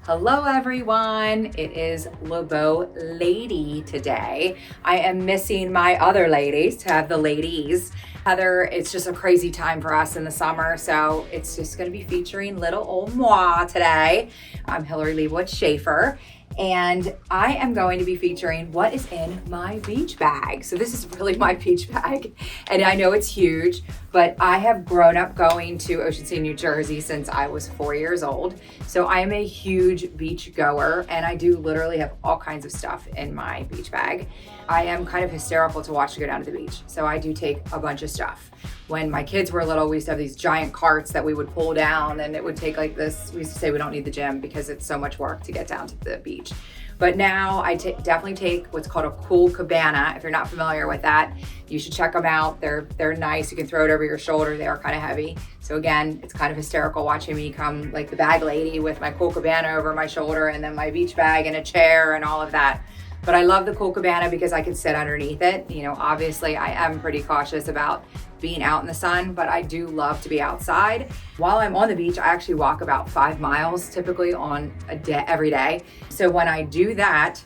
Hello everyone, it is Lébo Lady today. I am missing my other ladies to have the ladies. Heather, it's just a crazy time for us in the summer, so it's just gonna be featuring little old moi today. I'm Hillary Leibowitz Schaefer, and I am going to be featuring what is in my beach bag. So this is really my beach bag, and I know it's huge, but I have grown up going to Ocean City, New Jersey since I was 4 years old. So I am a huge beach goer, and I do literally have all kinds of stuff in my beach bag. I am kind of hysterical to watch to go down to the beach, so I do take a bunch of stuff. When my kids were little, we used to have these giant carts that we would pull down, and it would take like this. We used to say we don't need the gym because it's so much work to get down to the beach. But now I definitely take what's called a cool Cabana. If you're not familiar with that, you should check them out. They're nice. You can throw it over your shoulder. They are kind of heavy. So again, it's kind of hysterical watching me come like the bag lady with my cool Cabana over my shoulder and then my beach bag and a chair and all of that. But I love the cool Cabana because I can sit underneath it. You know, obviously I am pretty cautious about being out in the sun, but I do love to be outside. While I'm on the beach, I actually walk about 5 miles typically on a day, every day. So when I do that,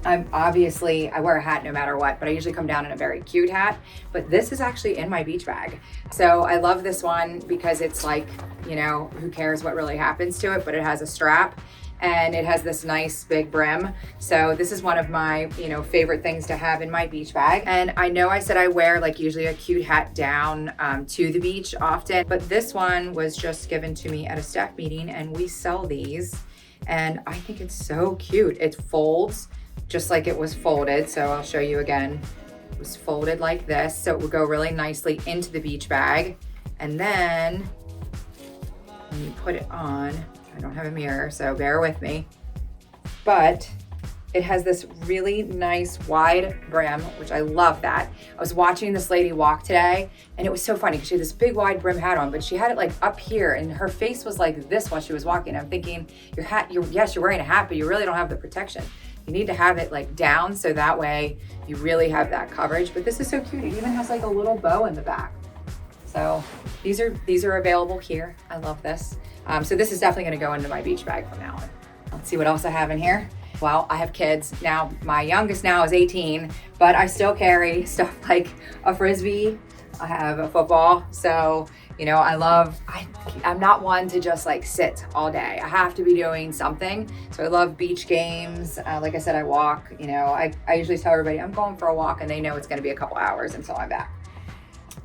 I wear a hat no matter what, but I usually come down in a very cute hat. But this is actually in my beach bag. So I love this one because it's like, you know, who cares what really happens to it, but it has a strap. And it has this nice big brim. So this is one of my, favorite things to have in my beach bag. And I know I said I wear like usually a cute hat down to the beach often, but this one was just given to me at a staff meeting and we sell these. And I think it's so cute. It folds just like it was folded. So I'll show you again. It was folded like this. So it would go really nicely into the beach bag. And then when you put it on, I don't have a mirror, so bear with me. But it has this really nice wide brim, which I love that. I was watching this lady walk today, and it was so funny because she had this big wide brim hat on, but she had it like up here, and her face was like this while she was walking. I'm thinking, yes, you're wearing a hat, but you really don't have the protection. You need to have it like down so that way you really have that coverage. But this is so cute. It even has like a little bow in the back. So these are available here. I love this. So this is definitely gonna go into my beach bag from now on. Let's see what else I have in here. Well, I have kids. Now, my youngest now is 18, but I still carry stuff like a Frisbee. I have a football. So, I'm not one to just like sit all day. I have to be doing something. So I love beach games. Like I said, I walk, I usually tell everybody I'm going for a walk and they know it's gonna be a couple hours until I'm back.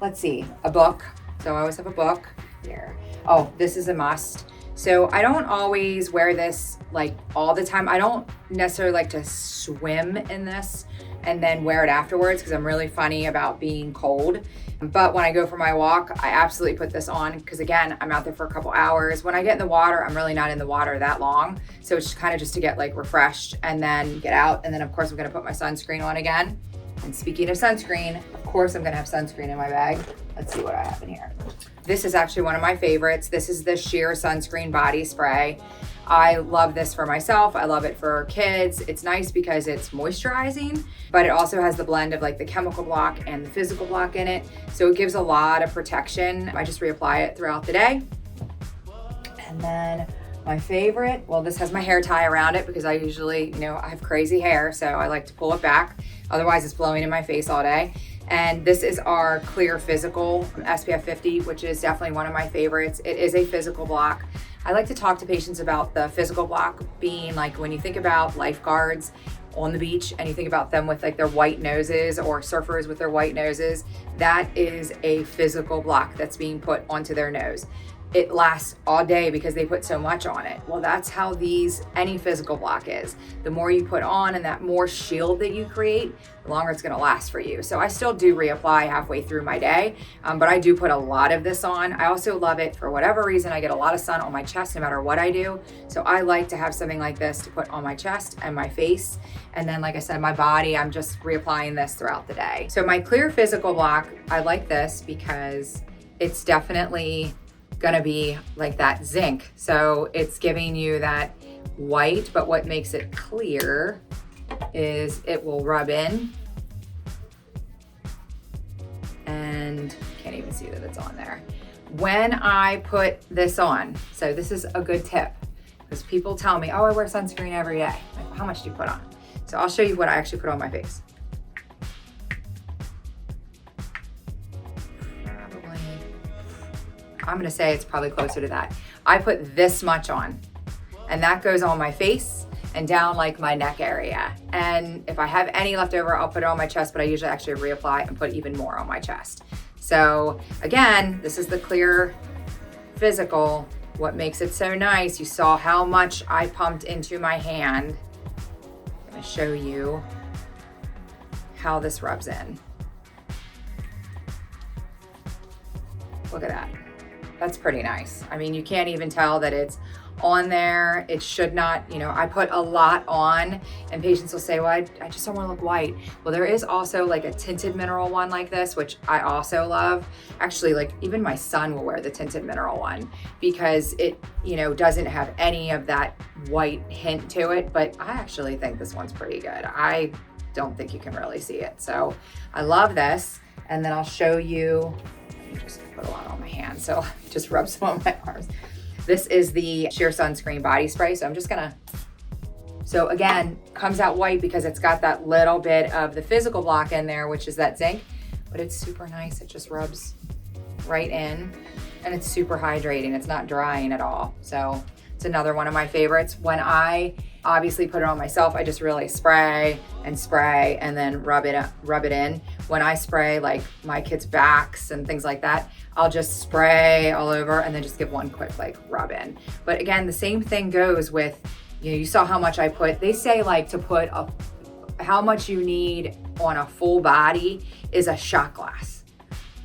Let's see, a book. So I always have a book here. Oh, this is a must. So I don't always wear this like all the time. I don't necessarily like to swim in this and then wear it afterwards because I'm really funny about being cold. But when I go for my walk, I absolutely put this on because again, I'm out there for a couple hours. When I get in the water, I'm really not in the water that long. So it's kind of just to get like refreshed and then get out. And then of course I'm gonna put my sunscreen on again. And speaking of sunscreen, of course I'm gonna have sunscreen in my bag. Let's see what I have in here. This is actually one of my favorites. This is the Sheer Sunscreen Body Spray. I love this for myself. I love it for kids. It's nice because it's moisturizing, but it also has the blend of like the chemical block and the physical block in it. So it gives a lot of protection. I just reapply it throughout the day. And then my favorite, well, this has my hair tie around it because I usually, I have crazy hair, so I like to pull it back. Otherwise it's blowing in my face all day. And this is our Clear Physical SPF 50, which is definitely one of my favorites. It is a physical block. I like to talk to patients about the physical block being like when you think about lifeguards on the beach and you think about them with like their white noses or surfers with their white noses, that is a physical block that's being put onto their nose. It lasts all day because they put so much on it. Well, that's how any physical block is. The more you put on and that more shield that you create, the longer it's gonna last for you. So I still do reapply halfway through my day, but I do put a lot of this on. I also love it for whatever reason. I get a lot of sun on my chest no matter what I do. So I like to have something like this to put on my chest and my face. And then, like I said, my body, I'm just reapplying this throughout the day. So my Clear Physical Block, I like this because it's definitely gonna be like that zinc. So it's giving you that white, but what makes it clear is it will rub in and can't even see that it's on there. When I put this on, so this is a good tip. Because people tell me, oh, I wear sunscreen every day. Like, well, how much do you put on? So I'll show you what I actually put on my face. Probably, I'm gonna say it's probably closer to that. I put this much on, and that goes on my face and down like my neck area. And if I have any left over, I'll put it on my chest, but I usually actually reapply and put even more on my chest. So again, this is the clear physical. What makes it so nice, you saw how much I pumped into my hand. I'm gonna show you how this rubs in. Look at that. That's pretty nice. I mean, you can't even tell that it's on there. It should not, you know, I put a lot on, and patients will say, well, I just don't want to look white. Well, there is also like a tinted mineral one like this, which I also love. Actually, like even my son will wear the tinted mineral one because it, you know, doesn't have any of that white hint to it, but I actually think this one's pretty good. I don't think you can really see it. So I love this. And then I'll show you, let me just put a lot on my hands. So just rub some on my arms. This is the Sheer Sunscreen Body Spray. So I'm just gonna, so again, comes out white because it's got that little bit of the physical block in there, which is that zinc, but it's super nice. It just rubs right in and it's super hydrating. It's not drying at all. So it's another one of my favorites. When I obviously put it on myself, I just really spray and then rub it in. When I spray like my kids' backs and things like that, I'll just spray all over and then just give one quick like rub in. But again, the same thing goes with, you know, you saw how much I put. They say like to put how much you need on a full body is a shot glass.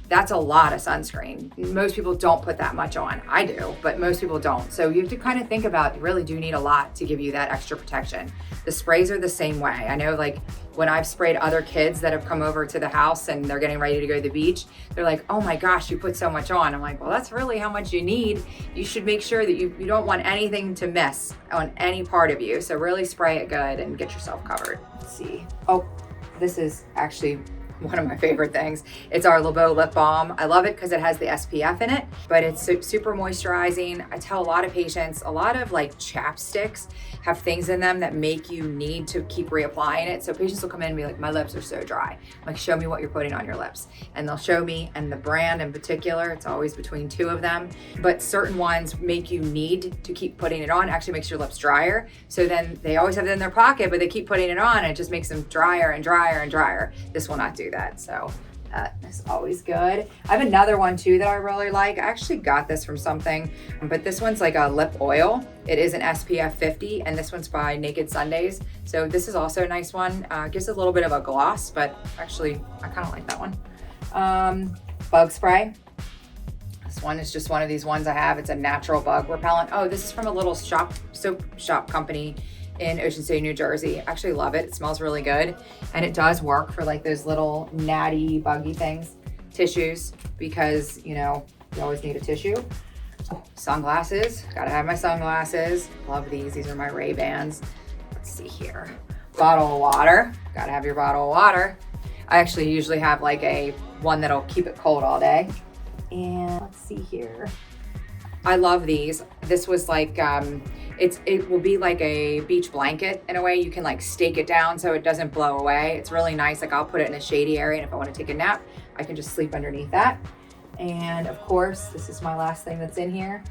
That's a lot of sunscreen. Most people don't put that much on. I do, but most people don't. So you have to kind of think about, you really do need a lot to give you that extra protection. The sprays are the same way. I know like when I've sprayed other kids that have come over to the house and they're getting ready to go to the beach, they're like, oh my gosh, you put so much on. I'm like, well, that's really how much you need. You should make sure that you don't want anything to miss on any part of you. So really spray it good and get yourself covered. Let's see. Oh, this is actually one of my favorite things. It's our Lébo Lip Balm. I love it because it has the SPF in it, but it's super moisturizing. I tell a lot of patients, a lot of like chapsticks have things in them that make you need to keep reapplying it. So patients will come in and be like, my lips are so dry. I'm like, show me what you're putting on your lips. And they'll show me, and the brand in particular, it's always between two of them, but certain ones make you need to keep putting it on. It actually makes your lips drier. So then they always have it in their pocket, but they keep putting it on and it just makes them drier and drier and drier. This will not do that. So that is always good. I have another one too that I really like. I actually got this from something, but this one's like a lip oil. It is an SPF 50, and this one's by Naked Sundays. So this is also a nice one. Gives a little bit of a gloss, but actually I kind of like that one. Bug spray. This one is just one of these ones I have. It's a natural bug repellent. Oh, this is from a little soap shop company in Ocean City, New Jersey. Actually love it. It smells really good. And it does work for like those little natty buggy things, tissues, because you know, you always need a tissue. Oh, sunglasses, gotta have my sunglasses. Love these. These are my Ray-Bans. Let's see here. Bottle of water, gotta have your bottle of water. I actually usually have like a one that'll keep it cold all day. And let's see here. I love these. This was like, it will be like a beach blanket in a way. You can like stake it down so it doesn't blow away. It's really nice. Like I'll put it in a shady area, and if I want to take a nap, I can just sleep underneath that. And of course, this is my last thing that's in here,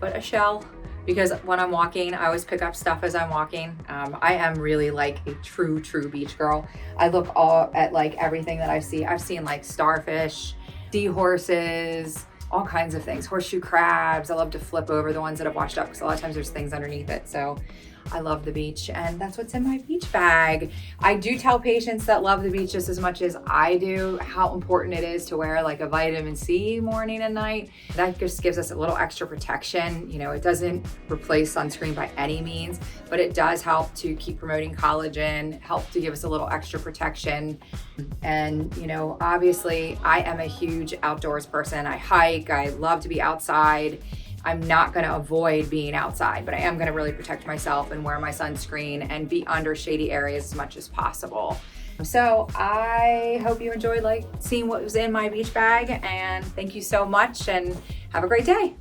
but a shell, because when I'm walking, I always pick up stuff as I'm walking. I am really like a true beach girl. I look all at like everything that I see. I've seen like starfish, seahorses, all kinds of things, horseshoe crabs. I love to flip over the ones that have washed up because a lot of times there's things underneath it. So I love the beach, and that's what's in my beach bag. I do tell patients that love the beach just as much as I do how important it is to wear like a vitamin C morning and night. That just gives us a little extra protection. You know, it doesn't replace sunscreen by any means, but it does help to keep promoting collagen, help to give us a little extra protection. And, you know, obviously I am a huge outdoors person. I hike, I love to be outside. I'm not gonna avoid being outside, but I am gonna really protect myself and wear my sunscreen and be under shady areas as much as possible. So I hope you enjoyed like seeing what was in my beach bag, and thank you so much and have a great day.